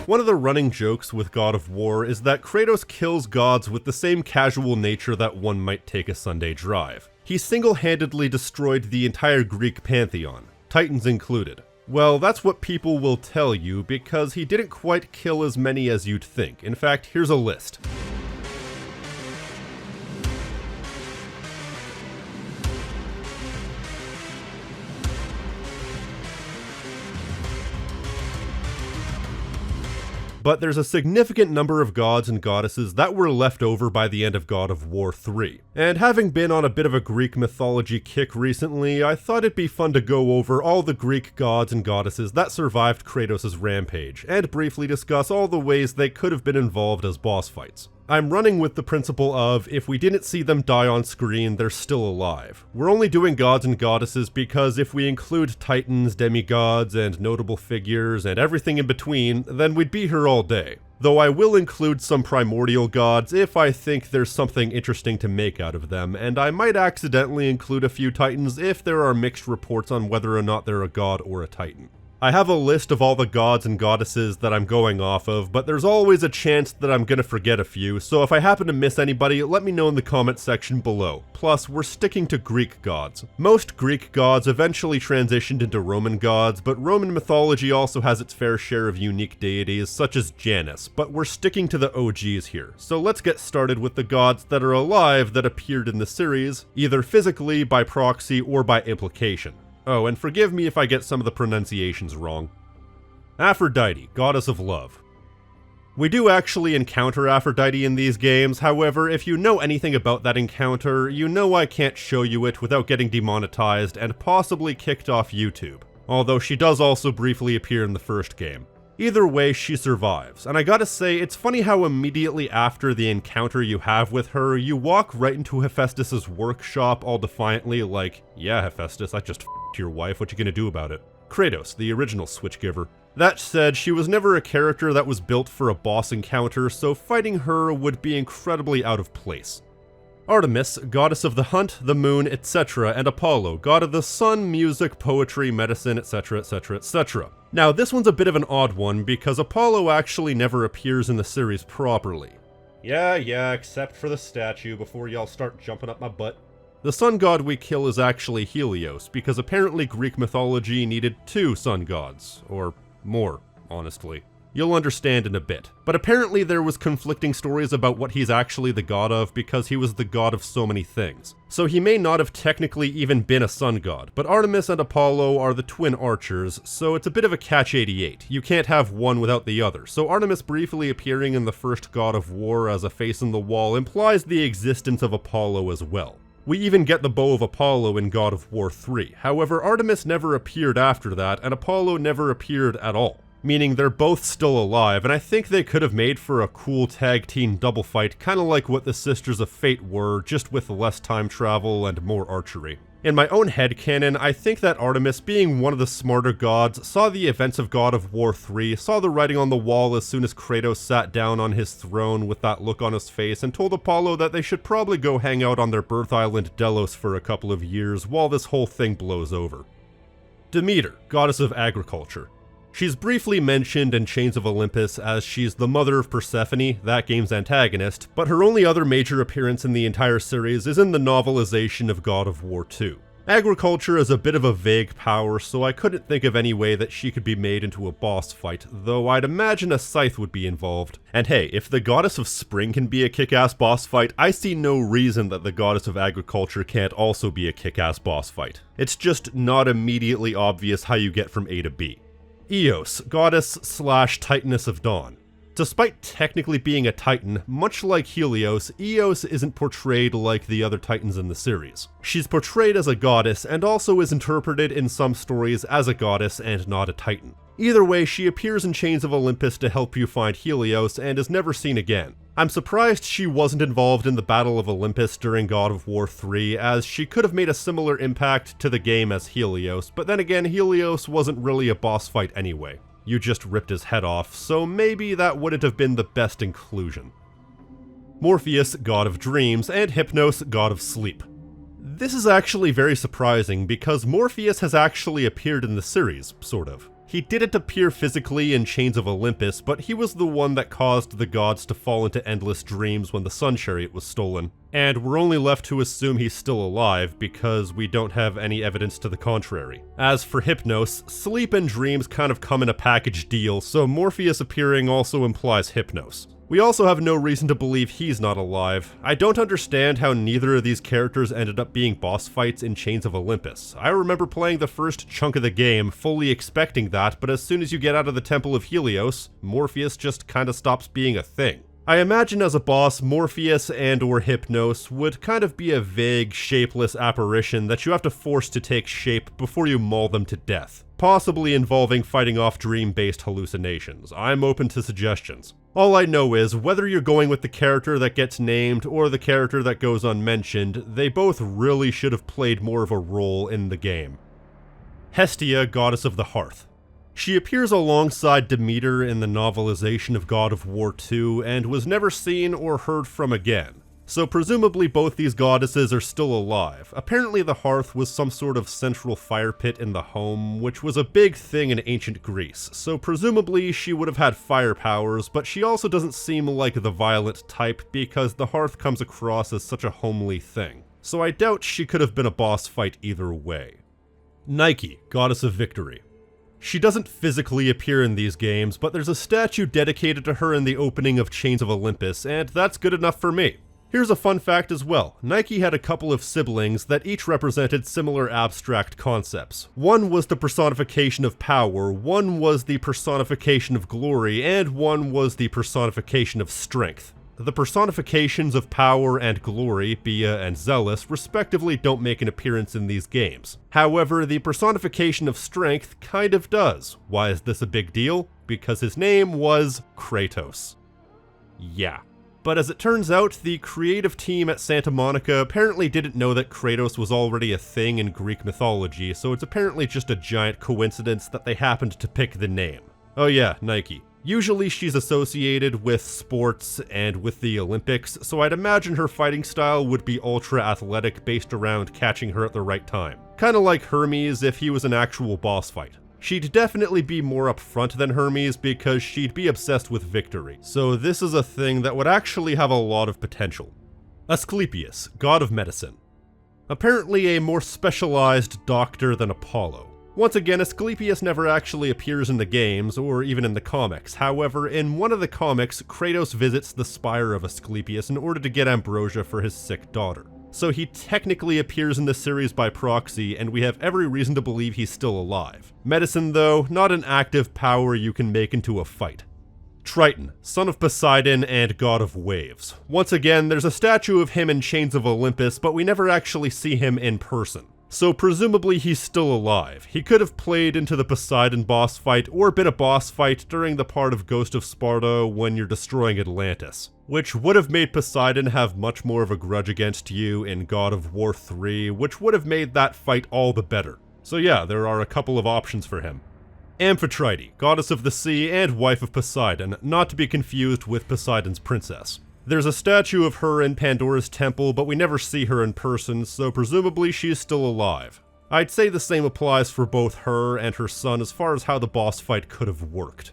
One of the running jokes with God of War is that Kratos kills gods with the same casual nature that one might take a Sunday drive. He single-handedly destroyed the entire Greek Pantheon, Titans included. Well, that's what people will tell you because he didn't quite kill as many as you'd think. In fact, here's a list. But there's a significant number of gods and goddesses that were left over by the end of God of War 3. And having been on a bit of a Greek mythology kick recently, I thought it'd be fun to go over all the Greek gods and goddesses that survived Kratos' Rampage, and briefly discuss all the ways they could have been involved as boss fights. I'm running with the principle of, if we didn't see them die on screen, they're still alive. We're only doing gods and goddesses because if we include titans, demigods, and notable figures, and everything in between, then we'd be here all day. Though I will include some primordial gods if I think there's something interesting to make out of them, and I might accidentally include a few titans if there are mixed reports on whether or not they're a god or a titan. I have a list of all the gods and goddesses that I'm going off of, but there's always a chance that I'm gonna forget a few, so if I happen to miss anybody, let me know in the comment section below. Plus, we're sticking to Greek gods. Most Greek gods eventually transitioned into Roman gods, but Roman mythology also has its fair share of unique deities, such as Janus, but we're sticking to the OGs here. So let's get started with the gods that are alive that appeared in the series, either physically, by proxy, or by implication. Oh, and forgive me if I get some of the pronunciations wrong. Aphrodite, goddess of love. We do actually encounter Aphrodite in these games, however, if you know anything about that encounter, you know I can't show you it without getting demonetized and possibly kicked off YouTube. Although she does also briefly appear in the first game. Either way, she survives, and I gotta say, it's funny how immediately after the encounter you have with her, you walk right into Hephaestus' workshop all defiantly like, yeah Hephaestus, I just f***ed your wife, what you gonna do about it? Kratos, the original Switch Giver. That said, she was never a character that was built for a boss encounter, so fighting her would be incredibly out of place. Artemis, goddess of the hunt, the moon, etc., and Apollo, god of the sun, music, poetry, medicine, etc., etc., etc. Now, this one's a bit of an odd one because Apollo actually never appears in the series properly. Yeah, except for the statue before y'all start jumping up my butt. The sun god we kill is actually Helios, because apparently Greek mythology needed 2 sun gods. Or more, honestly. You'll understand in a bit. But apparently there was conflicting stories about what he's actually the god of because he was the god of so many things. So he may not have technically even been a sun god, but Artemis and Apollo are the twin archers, so it's a bit of a catch-88. You can't have one without the other, so Artemis briefly appearing in the first God of War as a face in the wall implies the existence of Apollo as well. We even get the bow of Apollo in God of War 3, however Artemis never appeared after that, and Apollo never appeared at all. Meaning they're both still alive, and I think they could have made for a cool tag team double fight, kinda like what the Sisters of Fate were, just with less time travel and more archery. In my own headcanon, I think that Artemis, being one of the smarter gods, saw the events of God of War 3, saw the writing on the wall as soon as Kratos sat down on his throne with that look on his face, and told Apollo that they should probably go hang out on their birth island Delos for a couple of years while this whole thing blows over. Demeter, goddess of agriculture. She's briefly mentioned in Chains of Olympus as she's the mother of Persephone, that game's antagonist, but her only other major appearance in the entire series is in the novelization of God of War 2. Agriculture is a bit of a vague power, so I couldn't think of any way that she could be made into a boss fight, though I'd imagine a scythe would be involved. And hey, if the goddess of spring can be a kick-ass boss fight, I see no reason that the goddess of agriculture can't also be a kick-ass boss fight. It's just not immediately obvious how you get from A to B. Eos, goddess/titaness of dawn. Despite technically being a titan, much like Helios, Eos isn't portrayed like the other titans in the series. She's portrayed as a goddess and also is interpreted in some stories as a goddess and not a titan. Either way, she appears in Chains of Olympus to help you find Helios and is never seen again. I'm surprised she wasn't involved in the Battle of Olympus during God of War 3, as she could have made a similar impact to the game as Helios, but then again, Helios wasn't really a boss fight anyway. You just ripped his head off, so maybe that wouldn't have been the best inclusion. Morpheus, god of dreams, and Hypnos, god of sleep. This is actually very surprising because Morpheus has actually appeared in the series, sort of. He didn't appear physically in Chains of Olympus, but he was the one that caused the gods to fall into endless dreams when the Sun Chariot was stolen. And we're only left to assume he's still alive, because we don't have any evidence to the contrary. As for Hypnos, sleep and dreams kind of come in a package deal, so Morpheus appearing also implies Hypnos. We also have no reason to believe he's not alive. I don't understand how neither of these characters ended up being boss fights in Chains of Olympus. I remember playing the first chunk of the game, fully expecting that, but as soon as you get out of the Temple of Helios, Morpheus just kinda stops being a thing. I imagine as a boss, Morpheus and/or Hypnos would kind of be a vague, shapeless apparition that you have to force to take shape before you maul them to death, possibly involving fighting off dream-based hallucinations. I'm open to suggestions. All I know is, whether you're going with the character that gets named or the character that goes unmentioned, they both really should have played more of a role in the game. Hestia, Goddess of the Hearth. She appears alongside Demeter in the novelization of God of War 2 and was never seen or heard from again. So presumably both these goddesses are still alive. Apparently the hearth was some sort of central fire pit in the home, which was a big thing in ancient Greece, so presumably she would have had fire powers, but she also doesn't seem like the violent type because the hearth comes across as such a homely thing. So I doubt she could have been a boss fight either way. Nike, Goddess of Victory. She doesn't physically appear in these games, but there's a statue dedicated to her in the opening of Chains of Olympus, and that's good enough for me. Here's a fun fact as well. Nike had a couple of siblings that each represented similar abstract concepts. One was the personification of power, one was the personification of glory, and one was the personification of strength. The personifications of power and glory, Bia and Zealous, respectively don't make an appearance in these games. However, the personification of strength kind of does. Why is this a big deal? Because his name was Kratos. Yeah. But as it turns out, the creative team at Santa Monica apparently didn't know that Kratos was already a thing in Greek mythology, so it's apparently just a giant coincidence that they happened to pick the name. Oh yeah, Nike. Usually she's associated with sports and with the Olympics, so I'd imagine her fighting style would be ultra-athletic based around catching her at the right time. Kinda like Hermes if he was an actual boss fight. She'd definitely be more upfront than Hermes because she'd be obsessed with victory, so this is a thing that would actually have a lot of potential. Asclepius, God of Medicine. Apparently a more specialized doctor than Apollo. Once again, Asclepius never actually appears in the games, or even in the comics. However, in one of the comics, Kratos visits the spire of Asclepius in order to get ambrosia for his sick daughter. So he technically appears in the series by proxy, and we have every reason to believe he's still alive. Medicine, though, not an active power you can make into a fight. Triton, son of Poseidon and god of waves. Once again, there's a statue of him in Chains of Olympus, but we never actually see him in person. So presumably he's still alive. He could have played into the Poseidon boss fight or been a boss fight during the part of Ghost of Sparta when you're destroying Atlantis, which would have made Poseidon have much more of a grudge against you in God of War 3, which would have made that fight all the better. So yeah, there are a couple of options for him. Amphitrite, goddess of the sea and wife of Poseidon, not to be confused with Poseidon's princess. There's a statue of her in Pandora's temple, but we never see her in person, so presumably she's still alive. I'd say the same applies for both her and her son as far as how the boss fight could have worked.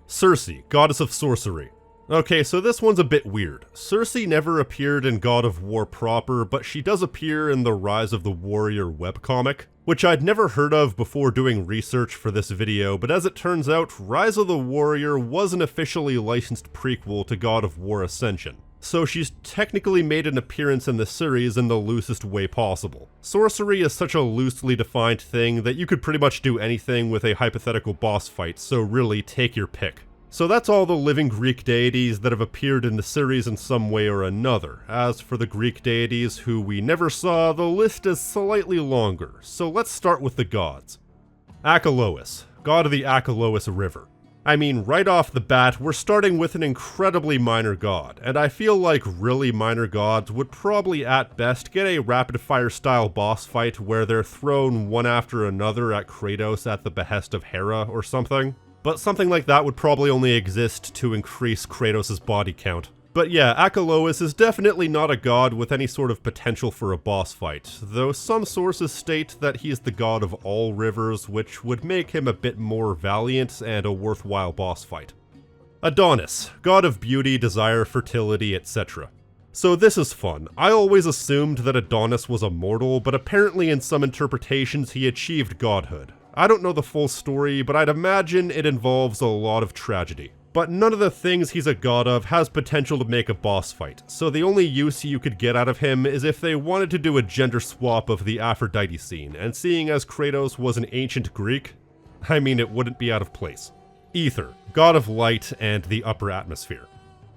Circe, goddess of sorcery. Okay, so this one's a bit weird. Circe never appeared in God of War proper, but she does appear in the Rise of the Warrior webcomic, which I'd never heard of before doing research for this video, but as it turns out, Rise of the Warrior was an officially licensed prequel to God of War Ascension. So she's technically made an appearance in the series in the loosest way possible. Sorcery is such a loosely defined thing that you could pretty much do anything with a hypothetical boss fight, so really take your pick. So that's all the living Greek deities that have appeared in the series in some way or another. As for the Greek deities who we never saw, the list is slightly longer, so let's start with the gods. Achelous, god of the Achelous River. I mean, right off the bat, we're starting with an incredibly minor god, and I feel like really minor gods would probably at best get a rapid-fire style boss fight where they're thrown one after another at Kratos at the behest of Hera or something. But something like that would probably only exist to increase Kratos' body count. But yeah, Achelous is definitely not a god with any sort of potential for a boss fight, though some sources state that he's the god of all rivers, which would make him a bit more valiant and a worthwhile boss fight. Adonis, god of beauty, desire, fertility, etc. So this is fun. I always assumed that Adonis was a mortal, but apparently in some interpretations he achieved godhood. I don't know the full story, but I'd imagine it involves a lot of tragedy. But none of the things he's a god of has potential to make a boss fight, so the only use you could get out of him is if they wanted to do a gender swap of the Aphrodite scene, and seeing as Kratos was an ancient Greek, I mean it wouldn't be out of place. Ether, god of light and the upper atmosphere.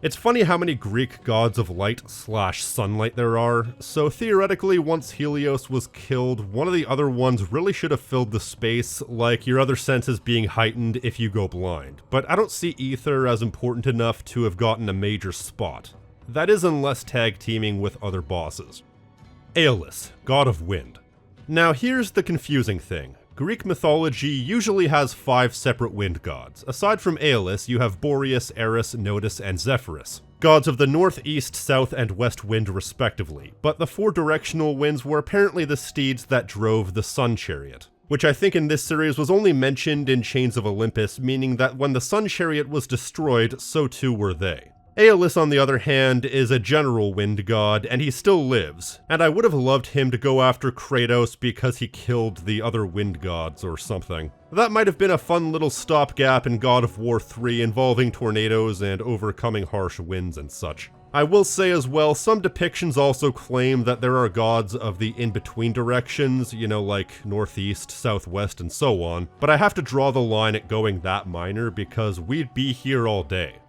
It's funny how many Greek gods of light/sunlight there are, so theoretically once Helios was killed, one of the other ones really should have filled the space, like your other senses being heightened if you go blind, but I don't see Ether as important enough to have gotten a major spot. That is unless tag teaming with other bosses. Aeolus, god of wind. Now here's the confusing thing. Greek mythology usually has 5 separate wind gods. Aside from Aeolus, you have Boreas, Eris, Notus, and Zephyrus, gods of the north, east, south, and west wind respectively, but the 4 directional winds were apparently the steeds that drove the sun chariot, which I think in this series was only mentioned in Chains of Olympus, meaning that when the sun chariot was destroyed, so too were they. Aeolus, on the other hand, is a general wind god, and he still lives, and I would have loved him to go after Kratos because he killed the other wind gods or something. That might have been a fun little stopgap in God of War 3 involving tornadoes and overcoming harsh winds and such. I will say as well, some depictions also claim that there are gods of the in-between directions, you know, like northeast, southwest, and so on, but I have to draw the line at going that minor because we'd be here all day.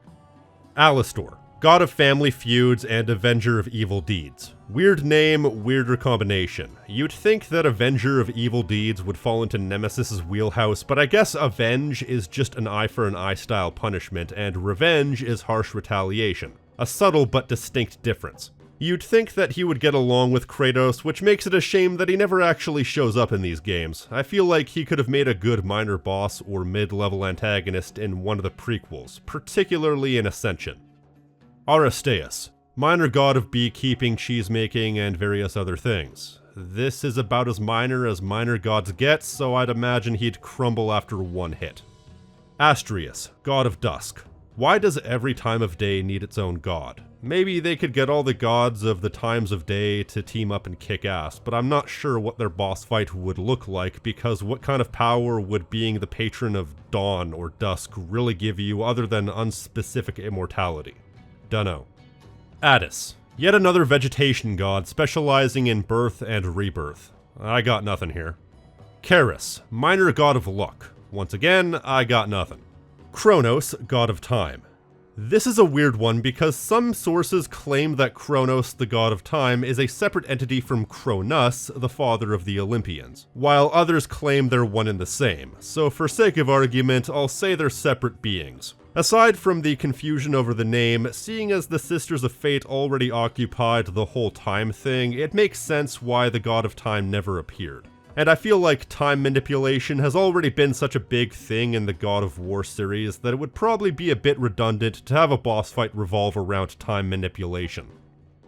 Alastor, god of family feuds and avenger of evil deeds. Weird name, weirder combination. You'd think that avenger of evil deeds would fall into Nemesis's wheelhouse, but I guess avenge is just an eye for an eye style punishment, and revenge is harsh retaliation. A subtle but distinct difference. You'd think that he would get along with Kratos, which makes it a shame that he never actually shows up in these games. I feel like he could have made a good minor boss or mid-level antagonist in one of the prequels, particularly in Ascension. Aristeus, minor god of beekeeping, cheesemaking, and various other things. This is about as minor gods get, so I'd imagine he'd crumble after one hit. Astrius, god of dusk. Why does every time of day need its own god? Maybe they could get all the gods of the times of day to team up and kick ass, but I'm not sure what their boss fight would look like, because what kind of power would being the patron of dawn or dusk really give you other than unspecific immortality? Dunno. Attis, yet another vegetation god specializing in birth and rebirth. I got nothing here. Charis, minor god of luck. Once again, I got nothing. Kronos, god of time. This is a weird one because some sources claim that Kronos, the god of time, is a separate entity from Cronus, the father of the Olympians, while others claim they're one and the same, so for sake of argument, I'll say they're separate beings. Aside from the confusion over the name, seeing as the Sisters of Fate already occupied the whole time thing, it makes sense why the god of time never appeared. And I feel like time manipulation has already been such a big thing in the God of War series that it would probably be a bit redundant to have a boss fight revolve around time manipulation.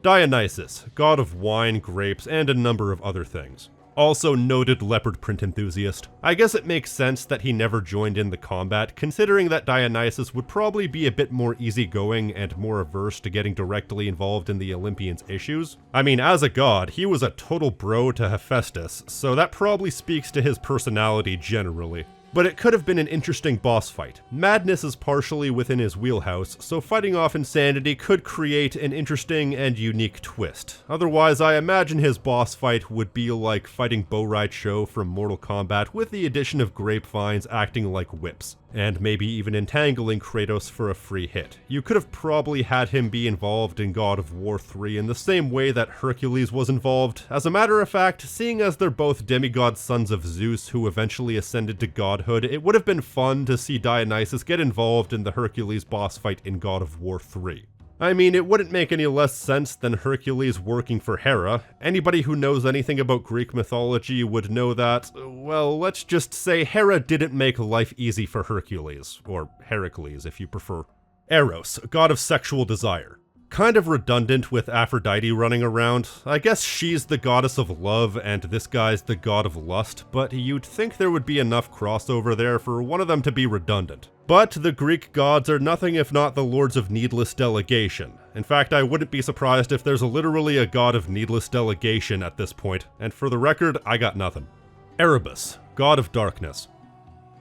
Dionysus, god of wine, grapes, and a number of other things. Also noted leopard print enthusiast. I guess it makes sense that he never joined in the combat, considering that Dionysus would probably be a bit more easygoing and more averse to getting directly involved in the Olympians' issues. I mean, as a god, he was a total bro to Hephaestus, so that probably speaks to his personality generally. But it could have been an interesting boss fight. Madness is partially within his wheelhouse, so fighting off insanity could create an interesting and unique twist. Otherwise, I imagine his boss fight would be like fighting Bo' Rai Cho from Mortal Kombat with the addition of grapevines acting like whips, and maybe even entangling Kratos for a free hit. You could have probably had him be involved in God of War 3 in the same way that Hercules was involved. As a matter of fact, seeing as they're both demigod sons of Zeus who eventually ascended to godhood, it would have been fun to see Dionysus get involved in the Hercules boss fight in God of War 3. I mean, it wouldn't make any less sense than Hercules working for Hera. Anybody who knows anything about Greek mythology would know that, well, let's just say Hera didn't make life easy for Hercules, or Heracles if you prefer. Eros, god of sexual desire. Kind of redundant with Aphrodite running around. I guess she's the goddess of love and this guy's the god of lust, but you'd think there would be enough crossover there for one of them to be redundant. But the Greek gods are nothing if not the lords of needless delegation. In fact, I wouldn't be surprised if there's literally a god of needless delegation at this point, and for the record, I got nothing. Erebus, god of darkness.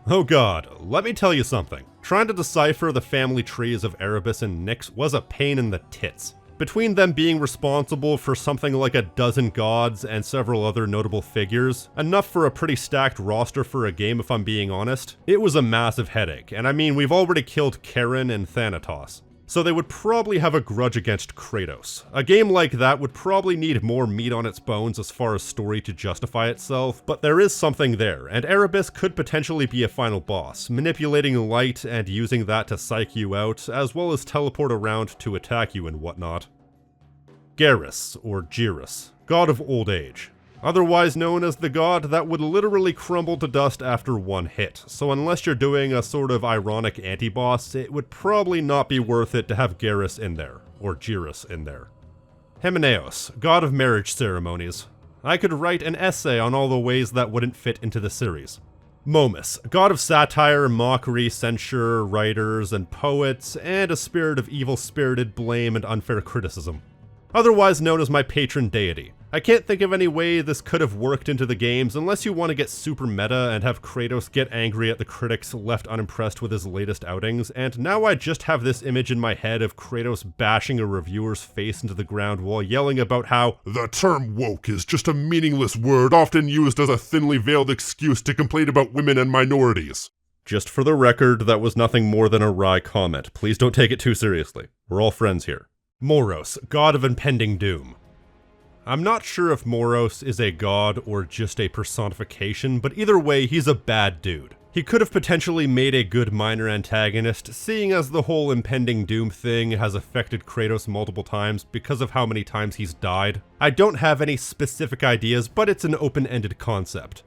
Oh god, let me tell you something. Trying to decipher the family trees of Erebus and Nyx was a pain in the tits. Between them being responsible for something like a dozen gods and several other notable figures, enough for a pretty stacked roster for a game if I'm being honest, it was a massive headache, and I mean we've already killed Charon and Thanatos. So they would probably have a grudge against Kratos. A game like that would probably need more meat on its bones as far as story to justify itself, but there is something there, and Erebus could potentially be a final boss, manipulating light and using that to psych you out, as well as teleport around to attack you and whatnot. Geras, or Geras, god of old age. Otherwise known as the god that would literally crumble to dust after one hit, so unless you're doing a sort of ironic anti-boss, it would probably not be worth it to have Geras in there, or Geras in there. Hymenaeus, god of marriage ceremonies. I could write an essay on all the ways that wouldn't fit into the series. Momus, god of satire, mockery, censure, writers, and poets, and a spirit of evil-spirited blame and unfair criticism. Otherwise known as my patron deity. I can't think of any way this could have worked into the games unless you want to get super meta and have Kratos get angry at the critics left unimpressed with his latest outings, and now I just have this image in my head of Kratos bashing a reviewer's face into the ground while yelling about how the term woke is just a meaningless word often used as a thinly veiled excuse to complain about women and minorities. Just for the record, that was nothing more than a wry comment. Please don't take it too seriously. We're all friends here. Moros, god of impending doom. I'm not sure if Moros is a god or just a personification, but either way, he's a bad dude. He could have potentially made a good minor antagonist, seeing as the whole impending doom thing has affected Kratos multiple times because of how many times he's died. I don't have any specific ideas, but it's an open-ended concept.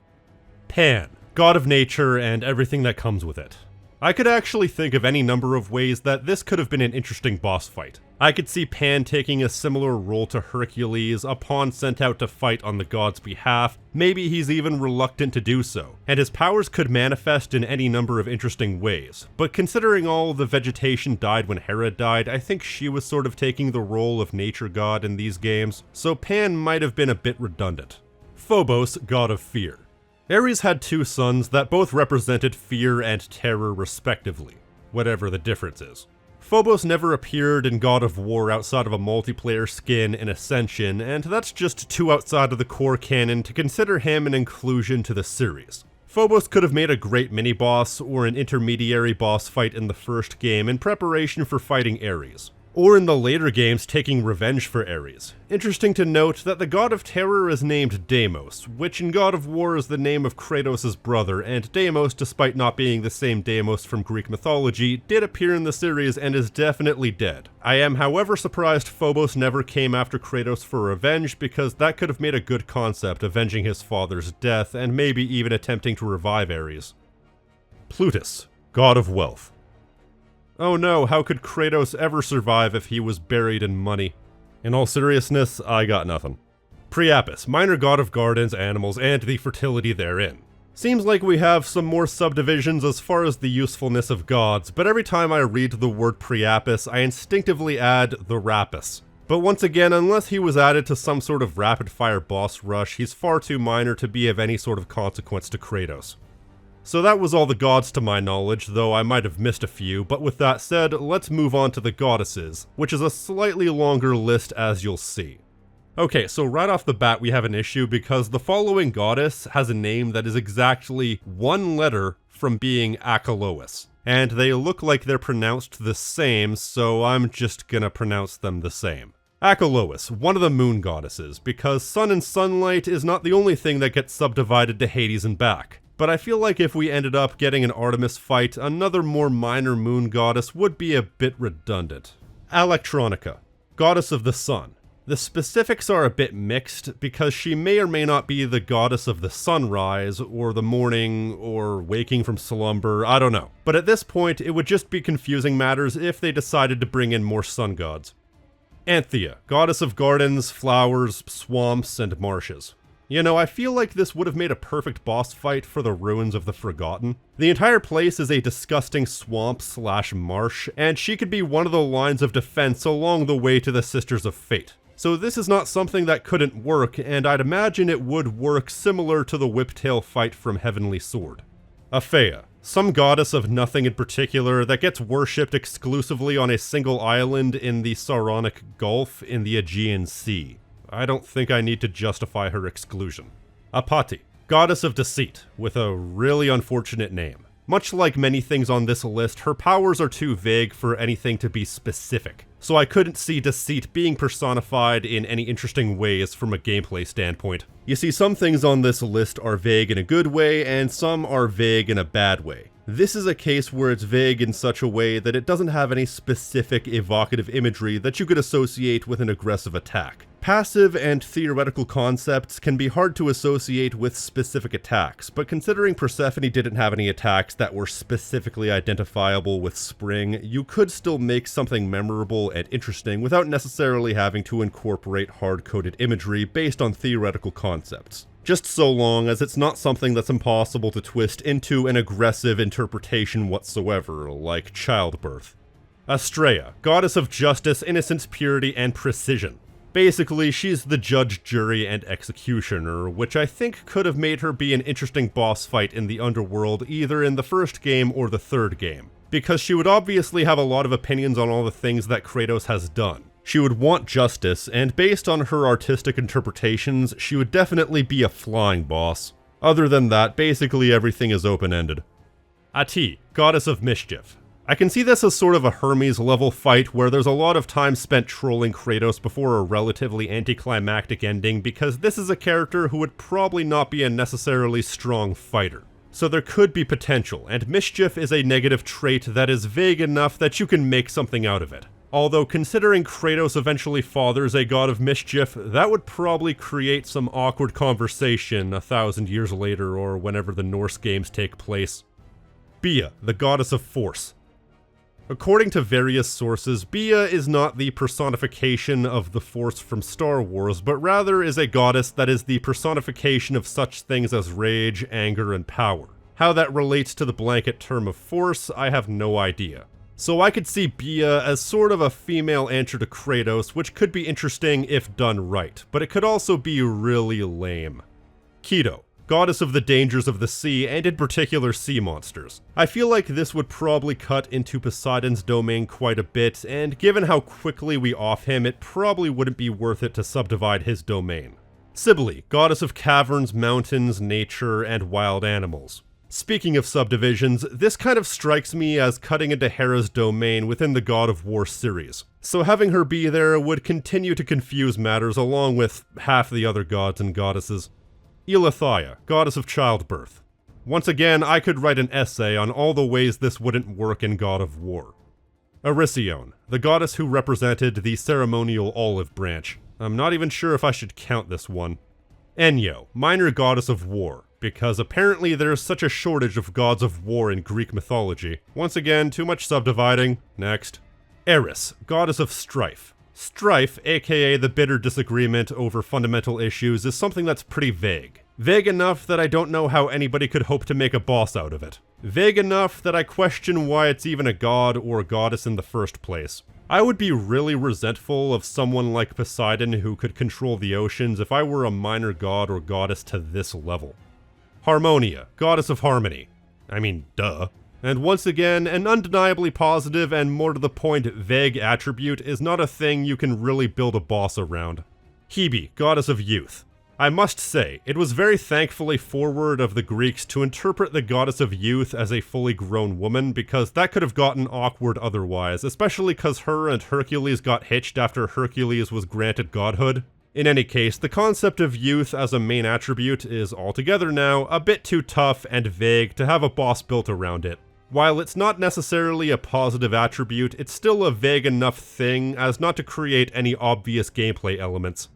Pan, god of nature and everything that comes with it. I could actually think of any number of ways that this could have been an interesting boss fight. I could see Pan taking a similar role to Hercules, a pawn sent out to fight on the god's behalf. Maybe he's even reluctant to do so, and his powers could manifest in any number of interesting ways. But considering all the vegetation died when Hera died, I think she was sort of taking the role of nature god in these games, so Pan might have been a bit redundant. Phobos, god of fear. Ares had two sons that both represented fear and terror respectively, whatever the difference is. Phobos never appeared in God of War outside of a multiplayer skin in Ascension, and that's just too outside of the core canon to consider him an inclusion to the series. Phobos could have made a great mini-boss or an intermediary boss fight in the first game in preparation for fighting Ares, or in the later games taking revenge for Ares. Interesting to note that the god of terror is named Deimos, which in God of War is the name of Kratos' brother, and Deimos, despite not being the same Deimos from Greek mythology, did appear in the series and is definitely dead. I am however surprised Phobos never came after Kratos for revenge, because that could have made a good concept, avenging his father's death and maybe even attempting to revive Ares. Plutus, god of wealth. Oh no, how could Kratos ever survive if he was buried in money? In all seriousness, I got nothing. Priapus, minor god of gardens, animals, and the fertility therein. Seems like we have some more subdivisions as far as the usefulness of gods, but every time I read the word Priapus, I instinctively add the Rapus. But once again, unless he was added to some sort of rapid-fire boss rush, he's far too minor to be of any sort of consequence to Kratos. So that was all the gods to my knowledge, though I might have missed a few, but with that said, let's move on to the goddesses, which is a slightly longer list as you'll see. Okay, so right off the bat we have an issue because the following goddess has a name that is exactly one letter from being Achelous, and they look like they're pronounced the same, so I'm just gonna pronounce them the same. Achelous, one of the moon goddesses, because sun and sunlight is not the only thing that gets subdivided to Hades and back. But I feel like if we ended up getting an Artemis fight, another more minor moon goddess would be a bit redundant. Electronica, goddess of the sun. The specifics are a bit mixed, because she may or may not be the goddess of the sunrise, or the morning, or waking from slumber, I don't know. But at this point, it would just be confusing matters if they decided to bring in more sun gods. Anthea, goddess of gardens, flowers, swamps, and marshes. You know, I feel like this would have made a perfect boss fight for the Ruins of the Forgotten. The entire place is a disgusting swamp/marsh, and she could be one of the lines of defense along the way to the Sisters of Fate. So this is not something that couldn't work, and I'd imagine it would work similar to the Whiptail fight from Heavenly Sword. Aphea, some goddess of nothing in particular that gets worshipped exclusively on a single island in the Saronic Gulf in the Aegean Sea. I don't think I need to justify her exclusion. Apati, goddess of deceit, with a really unfortunate name. Much like many things on this list, her powers are too vague for anything to be specific, so I couldn't see deceit being personified in any interesting ways from a gameplay standpoint. You see, some things on this list are vague in a good way, and some are vague in a bad way. This is a case where it's vague in such a way that it doesn't have any specific evocative imagery that you could associate with an aggressive attack. Passive and theoretical concepts can be hard to associate with specific attacks, but considering Persephone didn't have any attacks that were specifically identifiable with spring, you could still make something memorable and interesting without necessarily having to incorporate hard-coded imagery based on theoretical concepts. Just so long as it's not something that's impossible to twist into an aggressive interpretation whatsoever, like childbirth. Astrea, goddess of justice, innocence, purity, and precision. Basically, she's the judge, jury, and executioner, which I think could have made her be an interesting boss fight in the underworld either in the first game or the third game, because she would obviously have a lot of opinions on all the things that Kratos has done. She would want justice, and based on her artistic interpretations, she would definitely be a flying boss. Other than that, basically everything is open-ended. Ati, goddess of mischief. I can see this as sort of a Hermes-level fight where there's a lot of time spent trolling Kratos before a relatively anticlimactic ending, because this is a character who would probably not be a necessarily strong fighter. So there could be potential, and mischief is a negative trait that is vague enough that you can make something out of it. Although considering Kratos eventually fathers a god of mischief, that would probably create some awkward conversation 1,000 years later or whenever the Norse games take place. Bia, the goddess of force. According to various sources, Bia is not the personification of the Force from Star Wars, but rather is a goddess that is the personification of such things as rage, anger, and power. How that relates to the blanket term of Force, I have no idea. So I could see Bia as sort of a female answer to Kratos, which could be interesting if done right, but it could also be really lame. Keto, goddess of the dangers of the sea, and in particular sea monsters. I feel like this would probably cut into Poseidon's domain quite a bit, and given how quickly we off him, it probably wouldn't be worth it to subdivide his domain. Cybele, goddess of caverns, mountains, nature, and wild animals. Speaking of subdivisions, this kind of strikes me as cutting into Hera's domain within the God of War series, so having her be there would continue to confuse matters along with half the other gods and goddesses. Eileithyia, goddess of childbirth. Once again, I could write an essay on all the ways this wouldn't work in God of War. Erysione, the goddess who represented the ceremonial olive branch. I'm not even sure if I should count this one. Enyo, minor goddess of war, because apparently there's such a shortage of gods of war in Greek mythology. Once again, too much subdividing. Next. Eris, goddess of strife. Strife, aka the bitter disagreement over fundamental issues, is something that's pretty vague. Vague enough that I don't know how anybody could hope to make a boss out of it. Vague enough that I question why it's even a god or a goddess in the first place. I would be really resentful of someone like Poseidon who could control the oceans if I were a minor god or goddess to this level. Harmonia, goddess of harmony. I mean, duh. And once again, an undeniably positive and more to the point vague attribute is not a thing you can really build a boss around. Hebe, goddess of youth. I must say, it was very thankfully forward of the Greeks to interpret the goddess of youth as a fully grown woman, because that could have gotten awkward otherwise, especially because her and Hercules got hitched after Hercules was granted godhood. In any case, the concept of youth as a main attribute is altogether now a bit too tough and vague to have a boss built around it. While it's not necessarily a positive attribute, it's still a vague enough thing as not to create any obvious gameplay elements.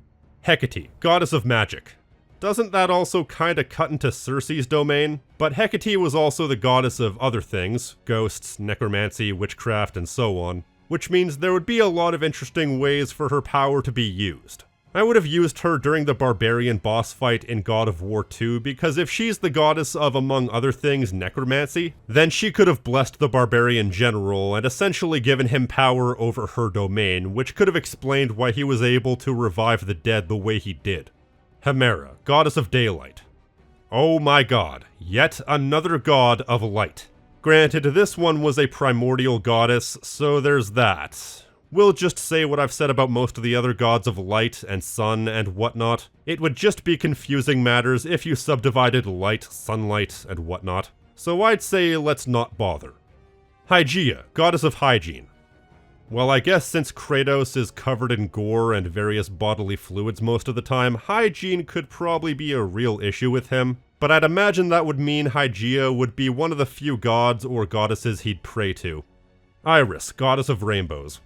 Hecate, goddess of magic. Doesn't that also kinda cut into Circe's domain? But Hecate was also the goddess of other things, ghosts, necromancy, witchcraft, and so on. which means there would be a lot of interesting ways for her power to be used. I would have used her during the barbarian boss fight in God of War 2, because if she's the goddess of, among other things, necromancy, then she could have blessed the barbarian general and essentially given him power over her domain, which could have explained why he was able to revive the dead the way he did. Hemera, goddess of daylight. Oh my god, yet another god of light. Granted, this one was a primordial goddess, so there's that. We'll just say what I've said about most of the other gods of light and sun and whatnot. It would just be confusing matters if you subdivided light, sunlight, and whatnot. So I'd say let's not bother. Hygeia, goddess of hygiene. Well, I guess since Kratos is covered in gore and various bodily fluids most of the time, hygiene could probably be a real issue with him. But I'd imagine that would mean Hygeia would be one of the few gods or goddesses he'd pray to. Iris, goddess of rainbows.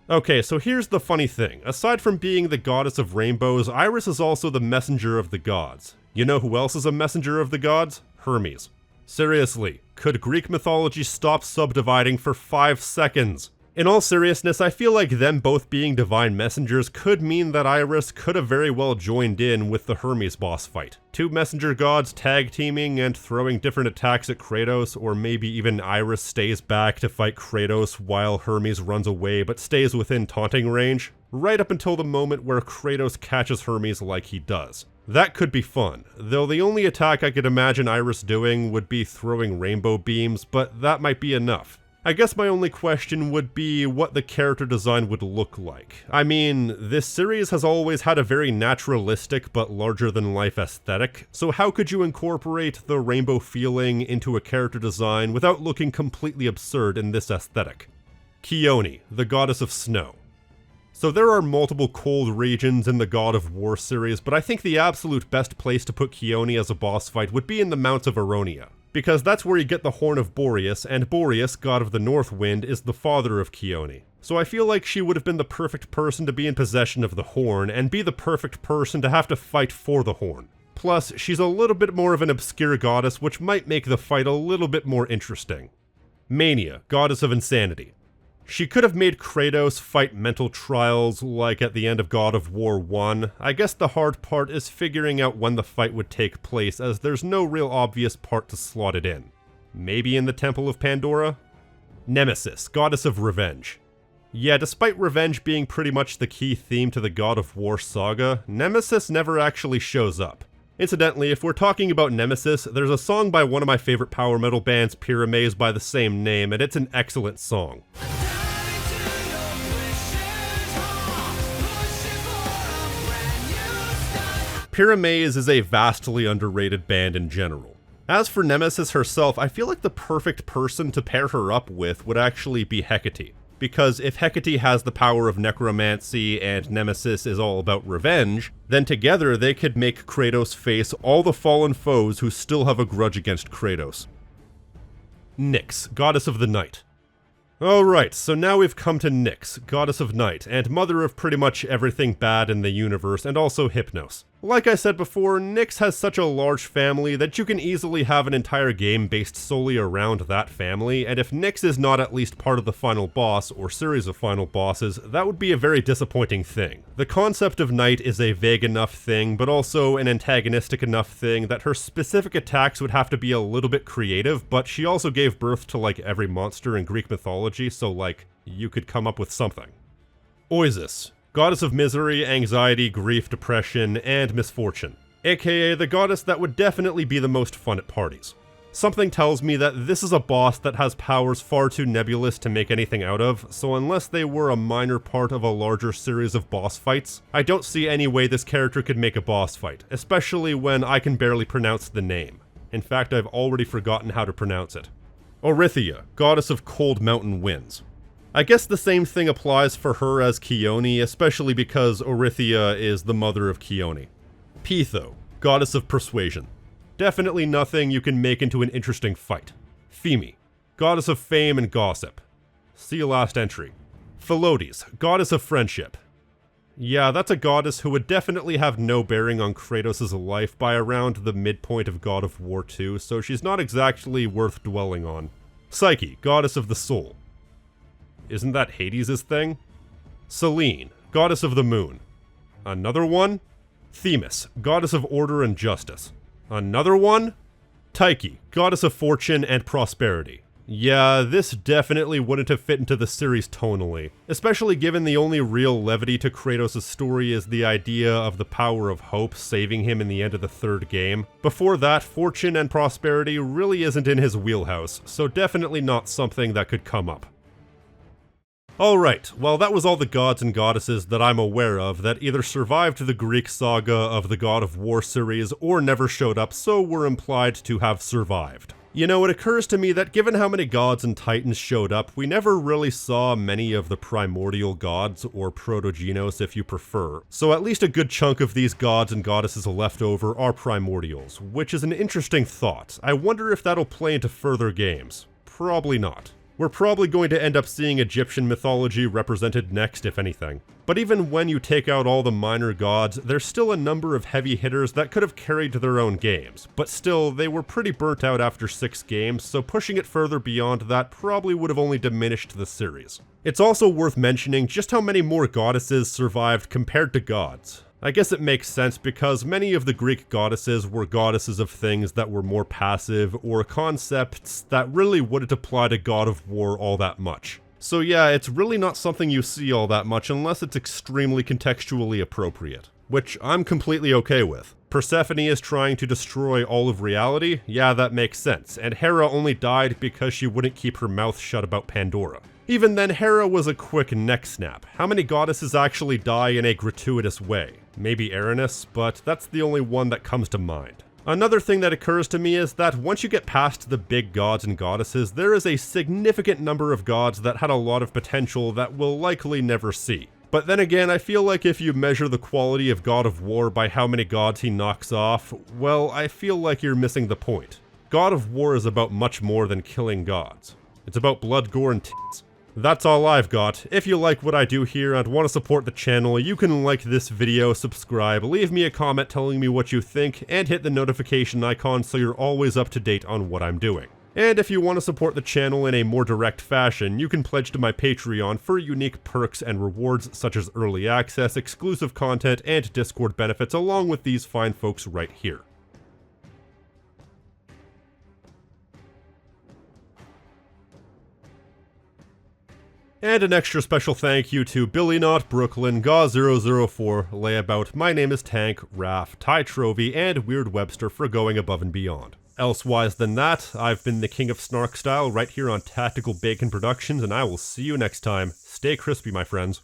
Okay, so here's the funny thing. Aside from being the goddess of rainbows, Iris is also the messenger of the gods. You know who else is a messenger of the gods? Hermes. Seriously, could Greek mythology stop subdividing for 5 seconds? In all seriousness, I feel like them both being divine messengers could mean that Iris could have very well joined in with the Hermes boss fight. 2 messenger gods tag teaming and throwing different attacks at Kratos, or maybe even Iris stays back to fight Kratos while Hermes runs away but stays within taunting range, right up until the moment where Kratos catches Hermes like he does. That could be fun, though the only attack I could imagine Iris doing would be throwing rainbow beams, but that might be enough. I guess my only question would be what the character design would look like. I mean, this series has always had a very naturalistic but larger-than-life aesthetic, so how could you incorporate the rainbow feeling into a character design without looking completely absurd in this aesthetic? Chione, the goddess of snow. So there are multiple cold regions in the God of War series, but I think the absolute best place to put Chione as a boss fight would be in the Mounts of Aronia, because that's where you get the Horn of Boreas, and Boreas, god of the North Wind, is the father of Chione. So I feel like she would have been the perfect person to be in possession of the horn, and be the perfect person to have to fight for the horn. Plus, she's a little bit more of an obscure goddess, which might make the fight a little bit more interesting. Mania, goddess of insanity. She could have made Kratos fight mental trials like at the end of God of War 1. I guess the hard part is figuring out when the fight would take place, as there's no real obvious part to slot it in. Maybe in the Temple of Pandora? Nemesis, goddess of revenge. Yeah, despite revenge being pretty much the key theme to the God of War saga, Nemesis never actually shows up. Incidentally, if we're talking about Nemesis, there's a song by one of my favorite power metal bands, Pyramase, by the same name, and it's an excellent song. Pyramase is a vastly underrated band in general. As for Nemesis herself, I feel like the perfect person to pair her up with would actually be Hecate. Because if Hecate has the power of necromancy and Nemesis is all about revenge, then together they could make Kratos face all the fallen foes who still have a grudge against Kratos. Nyx, goddess of the night. Alright, so now we've come to Nyx, goddess of night, and mother of pretty much everything bad in the universe, and also Hypnos. Like I said before, Nyx has such a large family that you can easily have an entire game based solely around that family, and if Nyx is not at least part of the final boss, or series of final bosses, that would be a very disappointing thing. The concept of night is a vague enough thing, but also an antagonistic enough thing that her specific attacks would have to be a little bit creative, but she also gave birth to like every monster in Greek mythology, so like, you could come up with something. Oisis, goddess of misery, anxiety, grief, depression, and misfortune. AKA the goddess that would definitely be the most fun at parties. Something tells me that this is a boss that has powers far too nebulous to make anything out of, so unless they were a minor part of a larger series of boss fights, I don't see any way this character could make a boss fight, especially when I can barely pronounce the name. In fact, I've already forgotten how to pronounce it. Orithia, goddess of cold mountain winds. I guess the same thing applies for her as Chione, especially because Orithia is the mother of Chione. Pytho, goddess of persuasion. Definitely nothing you can make into an interesting fight. Pheme, goddess of fame and gossip. See last entry. Philotes, goddess of friendship. Yeah, that's a goddess who would definitely have no bearing on Kratos' life by around the midpoint of God of War 2, so she's not exactly worth dwelling on. Psyche, goddess of the soul. Isn't that Hades' thing? Selene, goddess of the moon. Another one? Themis, goddess of order and justice. Another one? Tyche, goddess of fortune and prosperity. Yeah, this definitely wouldn't have fit into the series tonally, especially given the only real levity to Kratos' story is the idea of the power of hope saving him in the end of the third game. Before that, fortune and prosperity really isn't in his wheelhouse, so definitely not something that could come up. Alright, well that was all the gods and goddesses that I'm aware of that either survived the Greek saga of the God of War series or never showed up, so were implied to have survived. You know, it occurs to me that given how many gods and titans showed up, we never really saw many of the primordial gods, or protogenos if you prefer. So at least a good chunk of these gods and goddesses left over are primordials, which is an interesting thought. I wonder if that'll play into further games. Probably not. We're probably going to end up seeing Egyptian mythology represented next, if anything. But even when you take out all the minor gods, there's still a number of heavy hitters that could have carried their own games. But still, they were pretty burnt out after 6 games, so pushing it further beyond that probably would have only diminished the series. It's also worth mentioning just how many more goddesses survived compared to gods. I guess it makes sense because many of the Greek goddesses were goddesses of things that were more passive or concepts that really wouldn't apply to God of War all that much. So yeah, it's really not something you see all that much unless it's extremely contextually appropriate, which I'm completely okay with. Persephone is trying to destroy all of reality? Yeah, that makes sense, and Hera only died because she wouldn't keep her mouth shut about Pandora. Even then, Hera was a quick neck snap. How many goddesses actually die in a gratuitous way? Maybe Aranis, but that's the only one that comes to mind. Another thing that occurs to me is that once you get past the big gods and goddesses, there is a significant number of gods that had a lot of potential that we'll likely never see. But then again, I feel like if you measure the quality of God of War by how many gods he knocks off, well, I feel like you're missing the point. God of War is about much more than killing gods. It's about blood, gore, and tits. That's all I've got. If you like what I do here and want to support the channel, you can like this video, subscribe, leave me a comment telling me what you think, and hit the notification icon so you're always up to date on what I'm doing. And if you want to support the channel in a more direct fashion, you can pledge to my Patreon for unique perks and rewards such as early access, exclusive content, and Discord benefits along with these fine folks right here. And an extra special thank you to Billy Not, Brooklyn, Gaw004, Leyabout, MyNameIsTank, Raaf, TyTrovy, and WeirdWebbster for going above and beyond. Elsewise than that, I've been the King of Snark Style right here on Tactical Bacon Productions, and I will see you next time. Stay crispy, my friends.